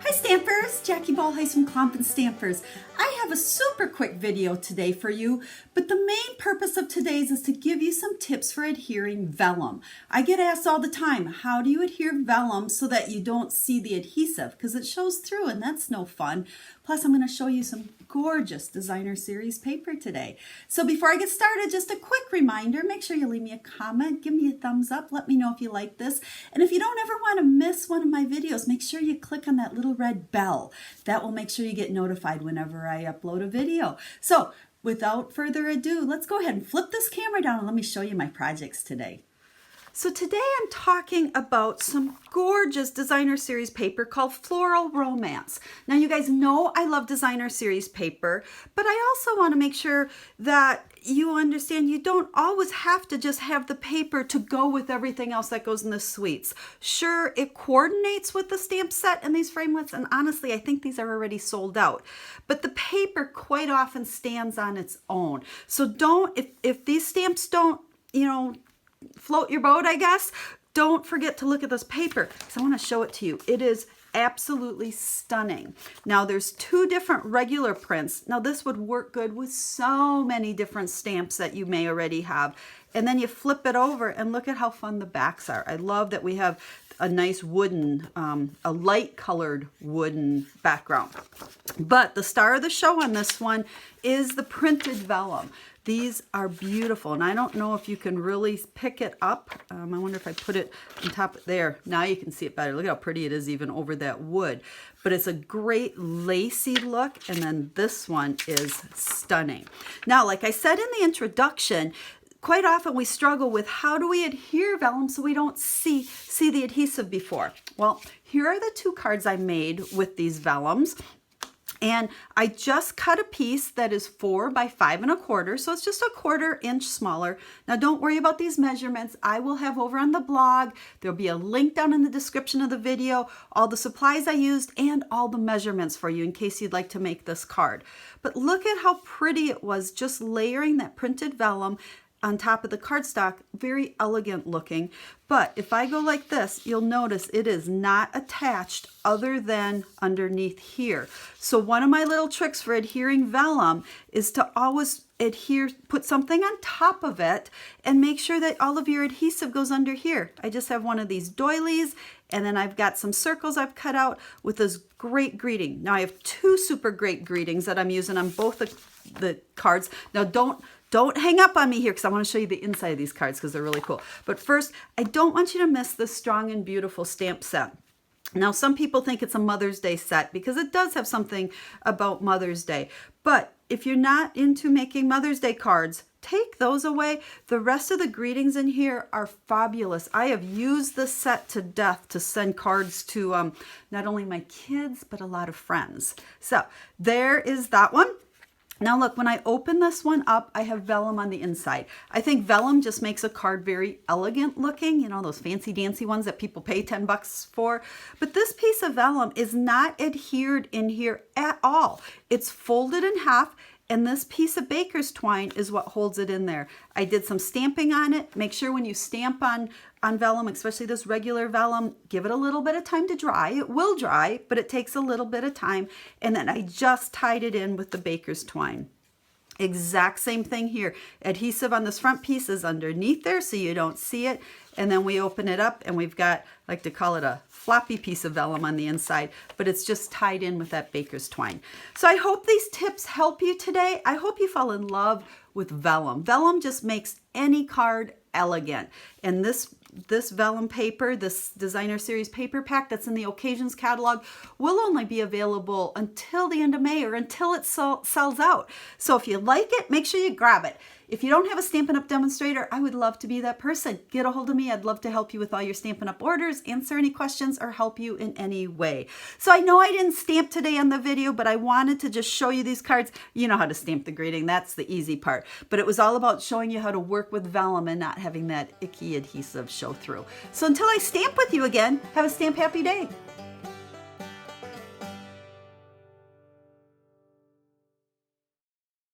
Hi Stampers, Jackie Bolhuis from Klompen Stampers. I have a super quick video today for you, but the main purpose of today's is to give you some tips for adhering vellum. I get asked all the time, how do you adhere vellum so that you don't see the adhesive? Because it shows through and that's no fun. Plus I'm going to show you some gorgeous designer series paper today. So before I get started, just a quick reminder, make sure you leave me a comment, give me a thumbs up, let me know if you like this. And if you don't ever want to miss one of my videos, make sure you click on that little red bell. That will make sure you get notified whenever I upload a video. So without further ado, let's go ahead and flip this camera down and let me show you my projects today. So today I'm talking about some gorgeous designer series paper called Floral Romance. Now you guys know I love designer series paper, but I also want to make sure that you understand you don't always have to just have the paper to go with everything else that goes in the suites. Sure, it coordinates with the stamp set and these framelits, and honestly, I think these are already sold out. But the paper quite often stands on its own. So if these stamps don't, float your boat, I guess, don't forget to look at this paper because I want to show it to you. It is absolutely stunning. Now there's two different regular prints. Now this would work good with so many different stamps that you may already have. And then you flip it over and look at how fun the backs are. I love that we have a nice wooden, a light colored wooden background. But the star of the show on this one is the printed vellum. These are beautiful, and I don't know if you can really pick it up. I wonder if I put it on top there. Now you can see it better. Look how pretty it is even over that wood. But it's a great lacy look, and then this one is stunning. Now, like I said in the introduction, quite often we struggle with how do we adhere vellum so we don't see the adhesive before. Well, here are the two cards I made with these vellums. And I just cut a piece that is 4 by 5 1/4, so it's just a 1/4 inch smaller. Now don't worry about these measurements. I will have over on the blog, there'll be a link down in the description of the video, all the supplies I used and all the measurements for you in case you'd like to make this card. But look at how pretty it was just layering that printed vellum on top of the cardstock. Very elegant looking. But if I go like this, you'll notice it is not attached other than underneath here. So one of my little tricks for adhering vellum is to always put something on top of it and make sure that all of your adhesive goes under here. I just have one of these doilies, and then I've got some circles I've cut out with this great greeting. Now I have two super great greetings that I'm using on both the cards. Now don't hang up on me here because I want to show you the inside of these cards because they're really cool. But first, I don't want you to miss this strong and beautiful stamp set. Now, some people think it's a Mother's Day set because it does have something about Mother's Day. But if you're not into making Mother's Day cards, take those away. The rest of the greetings in here are fabulous. I have used this set to death to send cards to not only my kids, but a lot of friends. So there is that one. Now look, when I open this one up, I have vellum on the inside. I think vellum just makes a card very elegant looking, those fancy dancy ones that people pay 10 bucks for. But this piece of vellum is not adhered in here at all. It's folded in half, and this piece of baker's twine is what holds it in there. I did some stamping on it. Make sure when you stamp on vellum, especially this regular vellum, give it a little bit of time to dry. It will dry, but it takes a little bit of time. And then I just tied it in with the baker's twine. Exact same thing here. Adhesive on this front piece is underneath there so you don't see it. And then we open it up and we've got, I like to call it a floppy piece of vellum on the inside, but it's just tied in with that baker's twine. So I hope these tips help you today. I hope you fall in love with vellum. Vellum just makes any card elegant. And this vellum paper, this designer series paper pack that's in the occasions catalog, will only be available until the end of May or until it sells out. So if you like it, make sure you grab it. If you don't have a Stampin' Up! Demonstrator, I would love to be that person. Get a hold of me. I'd love to help you with all your Stampin' Up! Orders, answer any questions, or help you in any way. So I know I didn't stamp today on the video, but I wanted to just show you these cards. You know how to stamp the greeting. That's the easy part. But it was all about showing you how to work with vellum and not having that icky adhesive show through. So until I stamp with you again, have a stamp happy day.